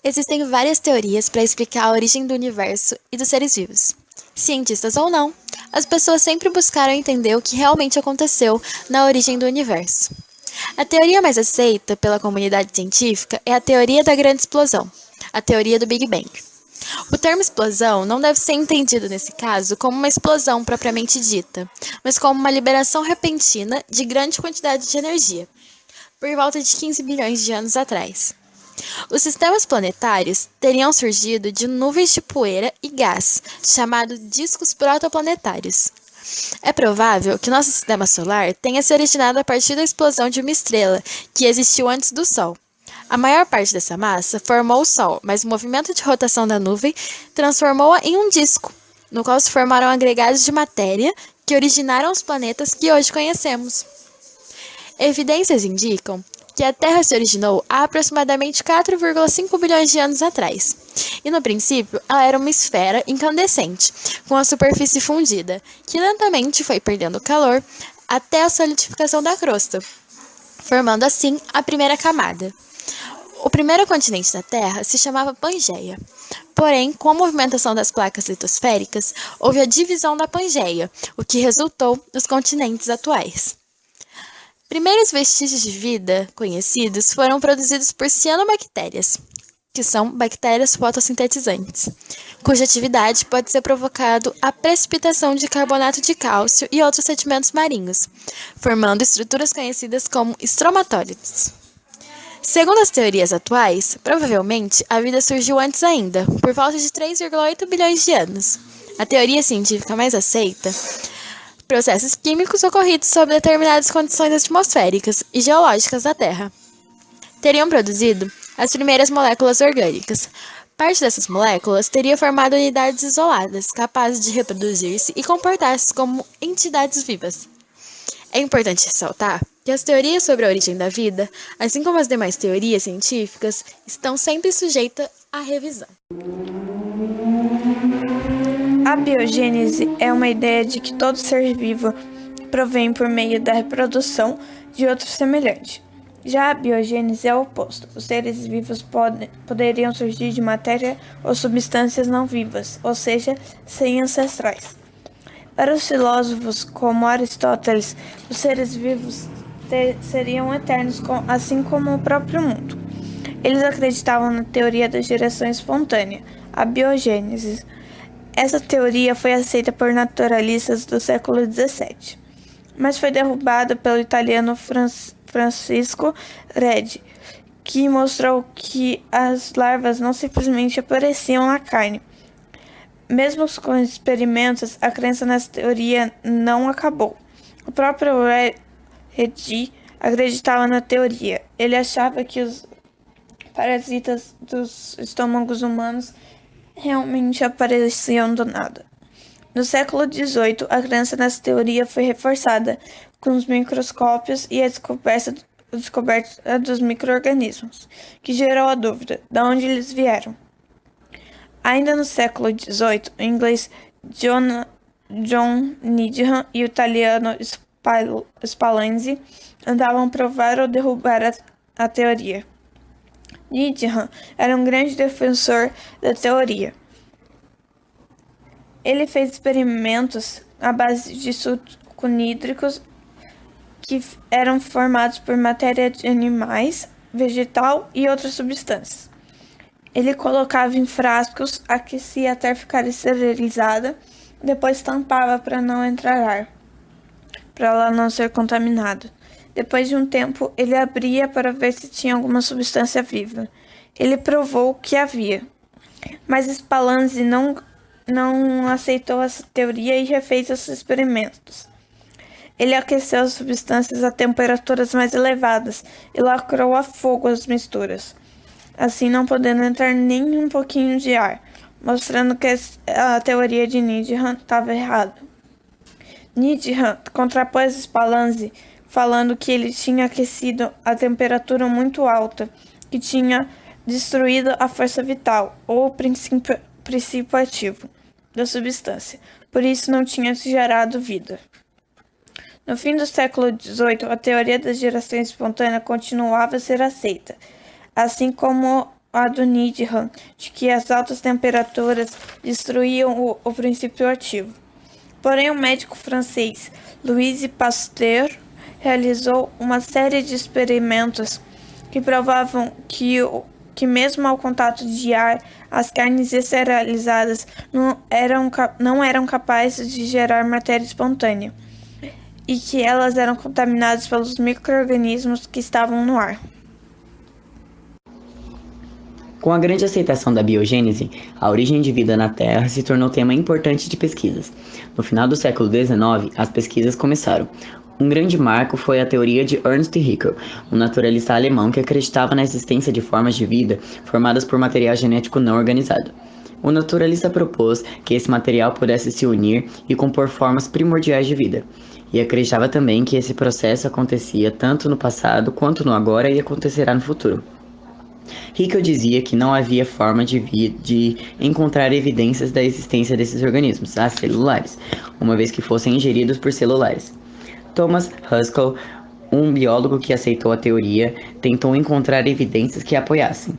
Existem várias teorias para explicar a origem do universo e dos seres vivos. Cientistas ou não, as pessoas sempre buscaram entender o que realmente aconteceu na origem do universo. A teoria mais aceita pela comunidade científica é a teoria da grande explosão, a teoria do Big Bang. O termo explosão não deve ser entendido nesse caso como uma explosão propriamente dita, mas como uma liberação repentina de grande quantidade de energia, por volta de 15 bilhões de anos atrás. Os sistemas planetários teriam surgido de nuvens de poeira e gás, chamados discos protoplanetários. É provável que nosso sistema solar tenha se originado a partir da explosão de uma estrela que existiu antes do Sol. A maior parte dessa massa formou o Sol, mas o movimento de rotação da nuvem transformou-a em um disco, no qual se formaram agregados de matéria que originaram os planetas que hoje conhecemos. Evidências indicam que a Terra se originou há aproximadamente 4,5 bilhões de anos atrás. E no princípio, ela era uma esfera incandescente, com a superfície fundida, que lentamente foi perdendo calor até a solidificação da crosta, formando assim a primeira camada. O primeiro continente da Terra se chamava Pangeia. Porém, com a movimentação das placas litosféricas, houve a divisão da Pangeia, o que resultou nos continentes atuais. Primeiros vestígios de vida conhecidos foram produzidos por cianobactérias, que são bactérias fotossintetizantes, cuja atividade pode ser provocado a precipitação de carbonato de cálcio e outros sedimentos marinhos, formando estruturas conhecidas como estromatólitos. Segundo as teorias atuais, provavelmente a vida surgiu antes ainda, por volta de 3,8 bilhões de anos. A teoria científica mais aceita processos químicos ocorridos sob determinadas condições atmosféricas e geológicas da Terra teriam produzido as primeiras moléculas orgânicas. Parte dessas moléculas teria formado unidades isoladas, capazes de reproduzir-se e comportar-se como entidades vivas. É importante ressaltar que as teorias sobre a origem da vida, assim como as demais teorias científicas, estão sempre sujeitas à revisão. A biogênese é uma ideia de que todo ser vivo provém por meio da reprodução de outro semelhante. Já a biogênese é o oposto. Os seres vivos poderiam surgir de matéria ou substâncias não vivas, ou seja, sem ancestrais. Para os filósofos como Aristóteles, os seres vivos seriam eternos, assim como o próprio mundo. Eles acreditavam na teoria da geração espontânea, a biogênese. Essa teoria foi aceita por naturalistas do século XVII, mas foi derrubada pelo italiano Francisco Redi, que mostrou que as larvas não simplesmente apareciam na carne. Mesmo com experimentos, a crença nessa teoria não acabou. O próprio Redi acreditava na teoria. Ele achava que os parasitas dos estômagos humanos realmente apareciam do nada. No século XVIII, a crença nessa teoria foi reforçada com os microscópios e a descoberta dos micro-organismos, que gerou a dúvida de onde eles vieram. Ainda no século XVIII, o inglês John Needham e o italiano Spallanzani tentavam provar ou derrubar a teoria. Needham era um grande defensor da teoria. Ele fez experimentos à base de sulconídricos que eram formados por matéria de animais, vegetal e outras substâncias. Ele colocava em frascos, aquecia até ficar esterilizada, depois tampava para não entrar ar, para ela não ser contaminada. Depois de um tempo, ele abria para ver se tinha alguma substância viva. Ele provou que havia. Mas Spallanzani não aceitou essa teoria e refez os experimentos. Ele aqueceu as substâncias a temperaturas mais elevadas e lacrou a fogo as misturas, assim não podendo entrar nem um pouquinho de ar, mostrando que a teoria de Needham estava errada. Needham contrapôs Spallanzani, falando que ele tinha aquecido a temperatura muito alta, que tinha destruído a força vital, ou o princípio ativo, da substância, por isso não tinha gerado vida. No fim do século XVIII, a teoria da geração espontânea continuava a ser aceita, assim como a do Needham, de que as altas temperaturas destruíam o princípio ativo. Porém, o médico francês Louis Pasteur realizou uma série de experimentos que provavam que mesmo ao contato de ar, as carnes esterilizadas não eram capazes de gerar matéria espontânea e que elas eram contaminadas pelos micro-organismos que estavam no ar. Com a grande aceitação da biogênese, a origem de vida na Terra se tornou tema importante de pesquisas. No final do século XIX, as pesquisas começaram. Um grande marco foi a teoria de Ernst Haeckel, um naturalista alemão que acreditava na existência de formas de vida formadas por material genético não organizado. O naturalista propôs que esse material pudesse se unir e compor formas primordiais de vida, e acreditava também que esse processo acontecia tanto no passado quanto no agora e acontecerá no futuro. Haeckel dizia que não havia forma de encontrar evidências da existência desses organismos acelulares, uma vez que fossem ingeridos por celulares. Thomas Huxley, um biólogo que aceitou a teoria, tentou encontrar evidências que a apoiassem,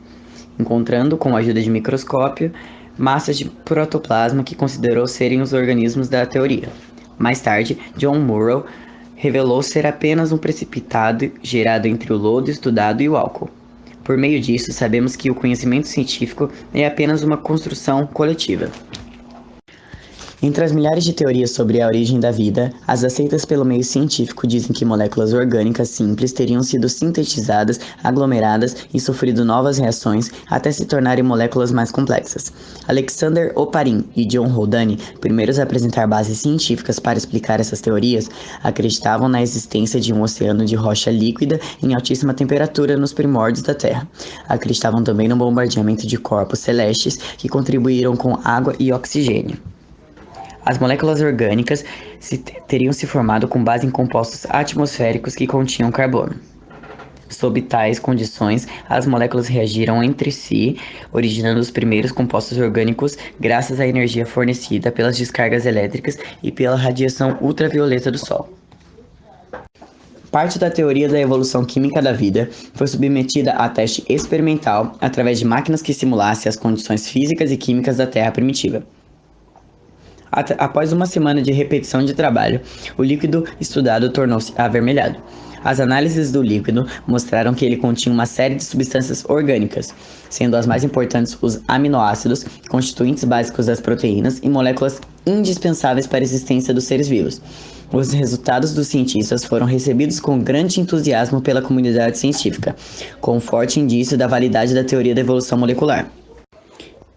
encontrando, com a ajuda de microscópio, massas de protoplasma que considerou serem os organismos da teoria. Mais tarde, John Morrow revelou ser apenas um precipitado gerado entre o lodo estudado e o álcool. Por meio disso, sabemos que o conhecimento científico é apenas uma construção coletiva. Entre as milhares de teorias sobre a origem da vida, as aceitas pelo meio científico dizem que moléculas orgânicas simples teriam sido sintetizadas, aglomeradas e sofrido novas reações até se tornarem moléculas mais complexas. Alexander Oparin e John Haldane, primeiros a apresentar bases científicas para explicar essas teorias, acreditavam na existência de um oceano de rocha líquida em altíssima temperatura nos primórdios da Terra. Acreditavam também no bombardeamento de corpos celestes que contribuíram com água e oxigênio. As moléculas orgânicas teriam se formado com base em compostos atmosféricos que continham carbono. Sob tais condições, as moléculas reagiram entre si, originando os primeiros compostos orgânicos graças à energia fornecida pelas descargas elétricas e pela radiação ultravioleta do Sol. Parte da teoria da evolução química da vida foi submetida a teste experimental através de máquinas que simulassem as condições físicas e químicas da Terra primitiva. Após uma semana de repetição de trabalho, o líquido estudado tornou-se avermelhado. As análises do líquido mostraram que ele continha uma série de substâncias orgânicas, sendo as mais importantes os aminoácidos, constituintes básicos das proteínas e moléculas indispensáveis para a existência dos seres vivos. Os resultados dos cientistas foram recebidos com grande entusiasmo pela comunidade científica, com um forte indício da validade da teoria da evolução molecular.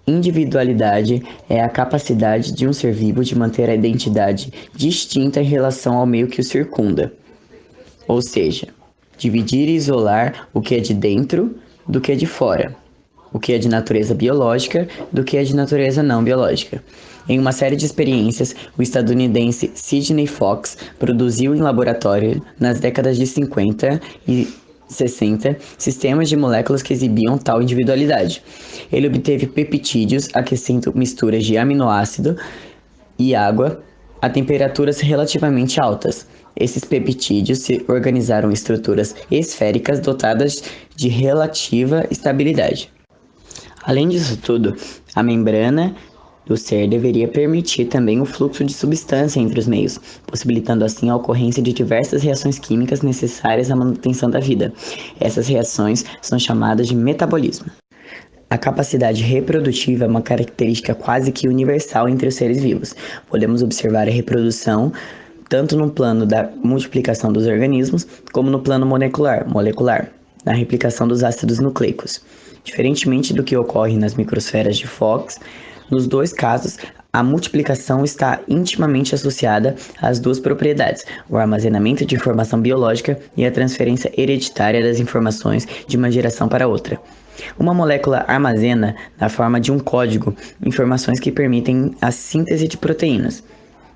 Individualidade é a capacidade de um ser vivo de manter a identidade distinta em relação ao meio que o circunda. Ou seja, dividir e isolar o que é de dentro do que é de fora, o que é de natureza biológica do que é de natureza não biológica. Em uma série de experiências, o estadunidense Sidney Fox produziu em laboratório, nas décadas de 50 e 60, sistemas de moléculas que exibiam tal individualidade. Ele obteve peptídeos aquecendo misturas de aminoácido e água a temperaturas relativamente altas. Esses peptídeos se organizaram em estruturas esféricas dotadas de relativa estabilidade. Além disso tudo, a membrana do ser deveria permitir também o fluxo de substância entre os meios, possibilitando assim a ocorrência de diversas reações químicas necessárias à manutenção da vida. Essas reações são chamadas de metabolismo. A capacidade reprodutiva é uma característica quase que universal entre os seres vivos. Podemos observar a reprodução tanto no plano da multiplicação dos organismos, como no plano molecular, na replicação dos ácidos nucleicos. Diferentemente do que ocorre nas microsferas de Fox, nos dois casos, a multiplicação está intimamente associada às duas propriedades, o armazenamento de informação biológica e a transferência hereditária das informações de uma geração para outra. Uma molécula armazena, na forma de um código, informações que permitem a síntese de proteínas.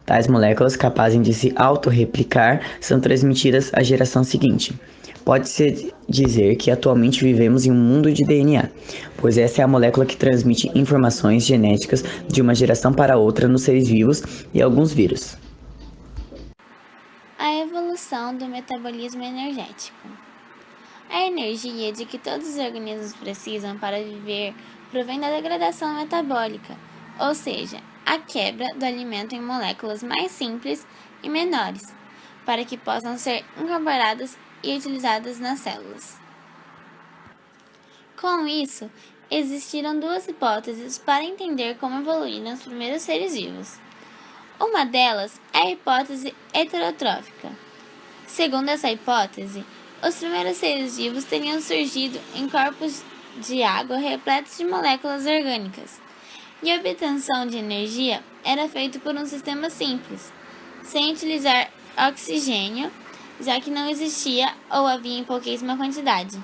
Tais moléculas, capazes de se autorreplicar, são transmitidas à geração seguinte. Pode-se dizer que atualmente vivemos em um mundo de DNA, pois essa é a molécula que transmite informações genéticas de uma geração para outra nos seres vivos e alguns vírus. A evolução do metabolismo energético. A energia de que todos os organismos precisam para viver provém da degradação metabólica, ou seja, a quebra do alimento em moléculas mais simples e menores, para que possam ser incorporadas e utilizadas nas células. Com isso, existiram duas hipóteses para entender como evoluíram os primeiros seres vivos. Uma delas é a hipótese heterotrófica. Segundo essa hipótese, os primeiros seres vivos teriam surgido em corpos de água repletos de moléculas orgânicas, e a obtenção de energia era feita por um sistema simples, sem utilizar oxigênio, já que não existia ou havia em pouquíssima quantidade.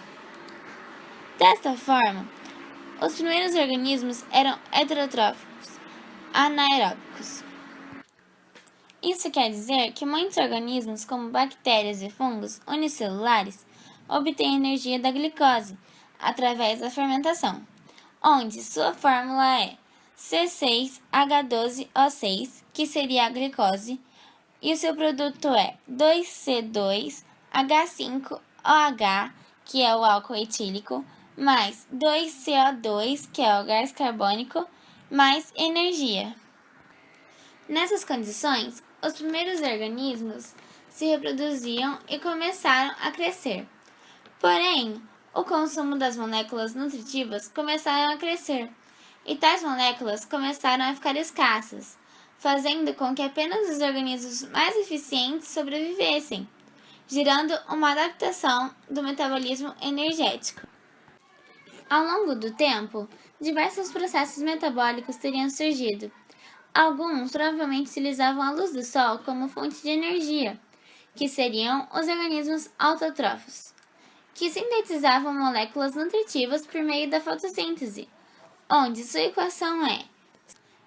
Desta forma, os primeiros organismos eram heterotróficos, anaeróbicos. Isso quer dizer que muitos organismos, como bactérias e fungos unicelulares, obtêm energia da glicose através da fermentação, onde sua fórmula é C6H12O6, que seria a glicose, e o seu produto é 2C2H5OH, que é o álcool etílico, mais 2CO2, que é o gás carbônico, mais energia. Nessas condições, os primeiros organismos se reproduziam e começaram a crescer. Porém, o consumo das moléculas nutritivas começaram a crescer, e tais moléculas começaram a ficar escassas, fazendo com que apenas os organismos mais eficientes sobrevivessem, gerando uma adaptação do metabolismo energético. Ao longo do tempo, diversos processos metabólicos teriam surgido. Alguns provavelmente utilizavam a luz do sol como fonte de energia, que seriam os organismos autótrofos, que sintetizavam moléculas nutritivas por meio da fotossíntese, onde sua equação é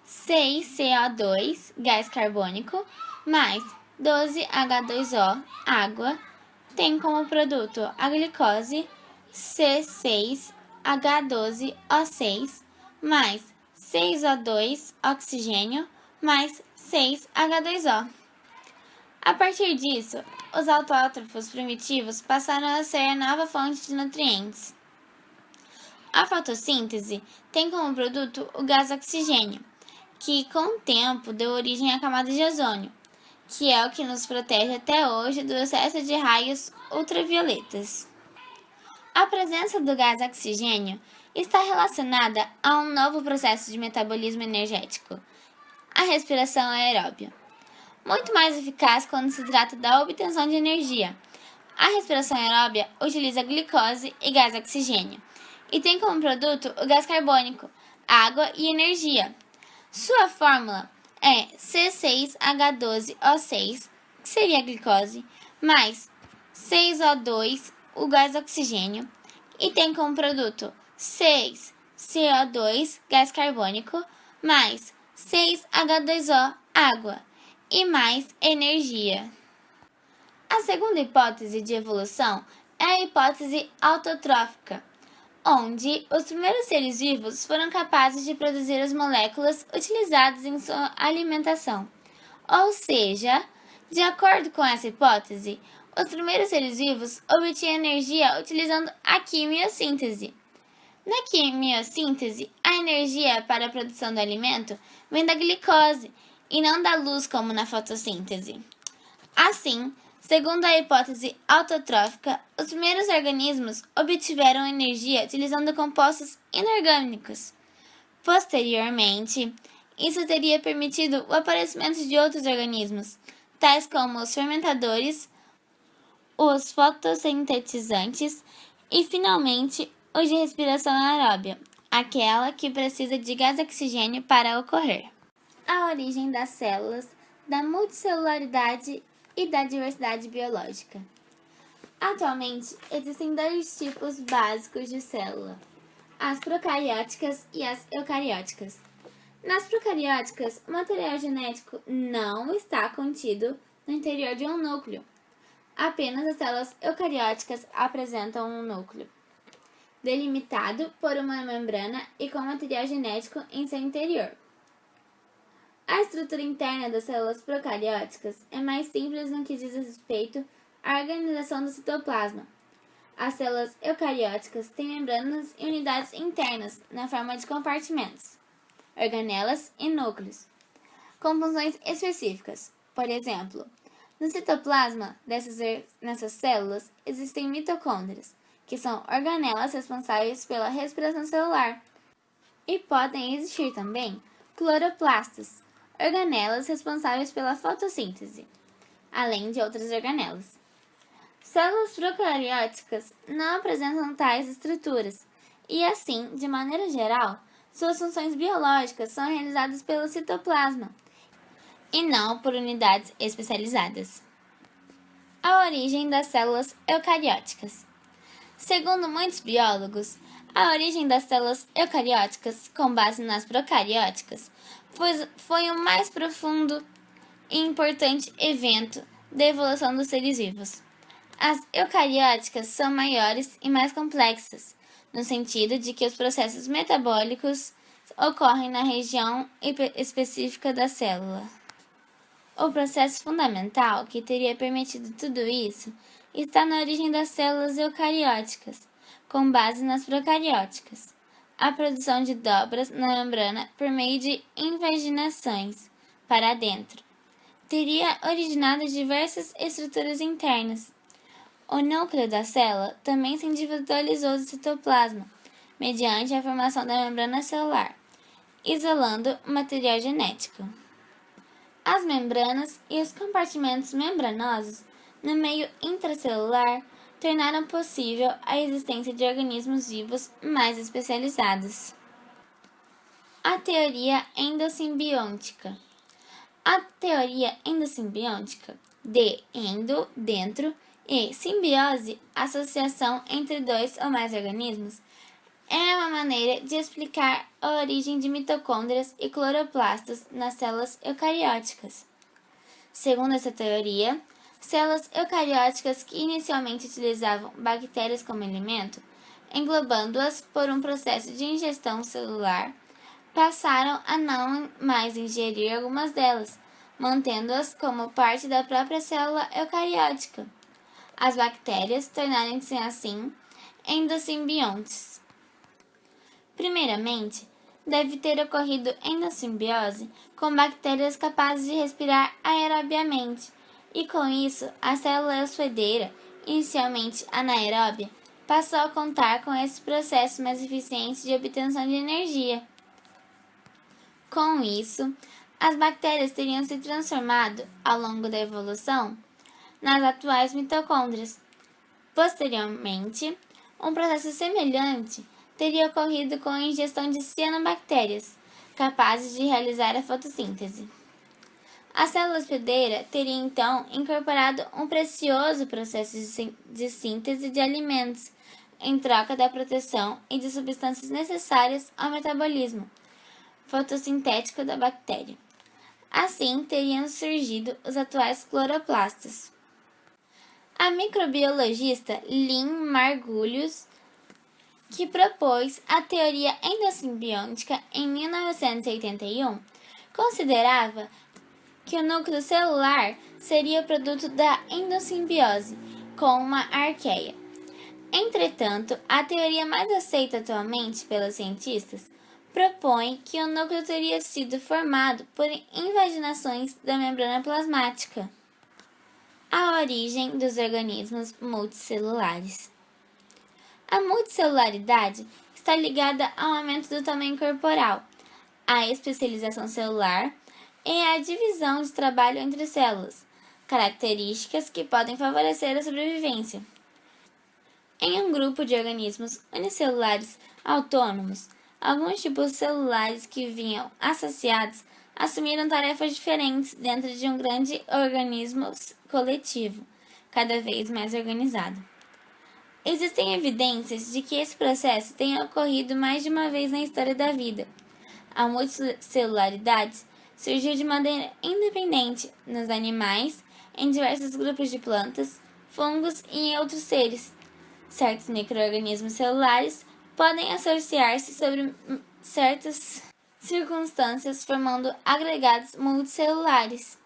6CO2, gás carbônico, mais 12H2O, água, tem como produto a glicose C6H12O6, mais 6O2, oxigênio, mais 6H2O. A partir disso, os autótrofos primitivos passaram a ser a nova fonte de nutrientes. A fotossíntese tem como produto o gás oxigênio, que com o tempo deu origem à camada de ozônio, que é o que nos protege até hoje do excesso de raios ultravioletas. A presença do gás oxigênio está relacionada a um novo processo de metabolismo energético, a respiração aeróbia. Muito mais eficaz quando se trata da obtenção de energia. A respiração aeróbia utiliza glicose e gás oxigênio, e tem como produto o gás carbônico, água e energia. Sua fórmula é C6H12O6, que seria a glicose, mais 6O2, o gás oxigênio, e tem como produto 6CO2, gás carbônico, mais 6H2O, água, e mais energia. A segunda hipótese de evolução é a hipótese autotrófica, onde os primeiros seres vivos foram capazes de produzir as moléculas utilizadas em sua alimentação. Ou seja, de acordo com essa hipótese, os primeiros seres vivos obtinham energia utilizando a quimiossíntese. Na quimiossíntese, a energia para a produção do alimento vem da glicose e não da luz como na fotossíntese. Assim, segundo a hipótese autotrófica, os primeiros organismos obtiveram energia utilizando compostos inorgânicos. Posteriormente, isso teria permitido o aparecimento de outros organismos, tais como os fermentadores, os fotossintetizantes e, finalmente, os de respiração aeróbia, aquela que precisa de gás oxigênio para ocorrer. A origem das células, da multicelularidade e da diversidade biológica. Atualmente, existem dois tipos básicos de célula: as procarióticas e as eucarióticas. Nas procarióticas, o material genético não está contido no interior de um núcleo. Apenas as células eucarióticas apresentam um núcleo, delimitado por uma membrana e com material genético em seu interior. A estrutura interna das células procarióticas é mais simples no que diz respeito à organização do citoplasma. As células eucarióticas têm membranas e unidades internas na forma de compartimentos, organelas e núcleos, com funções específicas. Por exemplo, no citoplasma nessas células existem mitocôndrias, que são organelas responsáveis pela respiração celular. E podem existir também cloroplastos, organelas responsáveis pela fotossíntese, além de outras organelas. Células procarióticas não apresentam tais estruturas e, assim, de maneira geral, suas funções biológicas são realizadas pelo citoplasma e não por unidades especializadas. A origem das células eucarióticas. Segundo muitos biólogos, a origem das células eucarióticas, com base nas procarióticas, foi o mais profundo e importante evento da evolução dos seres vivos. As eucarióticas são maiores e mais complexas, no sentido de que os processos metabólicos ocorrem na região específica da célula. O processo fundamental que teria permitido tudo isso está na origem das células eucarióticas, com base nas procarióticas, a produção de dobras na membrana por meio de invaginações para dentro. Teria originado diversas estruturas internas. O núcleo da célula também se individualizou do citoplasma, mediante a formação da membrana celular, isolando o material genético. As membranas e os compartimentos membranosos no meio intracelular tornaram possível a existência de organismos vivos mais especializados. A teoria endossimbiótica. A teoria endossimbiótica de endo, dentro, e simbiose, associação entre dois ou mais organismos, é uma maneira de explicar a origem de mitocôndrias e cloroplastos nas células eucarióticas. Segundo essa teoria, células eucarióticas que inicialmente utilizavam bactérias como alimento, englobando-as por um processo de ingestão celular, passaram a não mais ingerir algumas delas, mantendo-as como parte da própria célula eucariótica. As bactérias tornaram-se assim endosimbiontes. Primeiramente, deve ter ocorrido endossimbiose com bactérias capazes de respirar aerobiamente, e com isso a célula hospedeira, inicialmente anaeróbia, passou a contar com esse processo mais eficiente de obtenção de energia. Com isso, as bactérias teriam se transformado, ao longo da evolução, nas atuais mitocôndrias. Posteriormente, um processo semelhante teria ocorrido com a ingestão de cianobactérias, capazes de realizar a fotossíntese. A célula hospedeira teria então incorporado um precioso processo de síntese de alimentos, em troca da proteção e de substâncias necessárias ao metabolismo fotossintético da bactéria. Assim teriam surgido os atuais cloroplastos. A microbiologista Lynn Margulies, que propôs a teoria endossimbiótica em 1981, considerava que o núcleo celular seria o produto da endossimbiose com uma arqueia. Entretanto, a teoria mais aceita atualmente pelos cientistas propõe que o núcleo teria sido formado por invaginações da membrana plasmática. A origem dos organismos multicelulares. A multicelularidade está ligada ao aumento do tamanho corporal, à especialização celular e à divisão de trabalho entre células, características que podem favorecer a sobrevivência. Em um grupo de organismos unicelulares autônomos, alguns tipos celulares que vinham associados assumiram tarefas diferentes dentro de um grande organismo coletivo, cada vez mais organizado. Existem evidências de que esse processo tenha ocorrido mais de uma vez na história da vida. A multicelularidade surgiu de maneira independente nos animais, em diversos grupos de plantas, fungos e em outros seres. Certos micro-organismos celulares podem associar-se sobre certas circunstâncias, formando agregados multicelulares.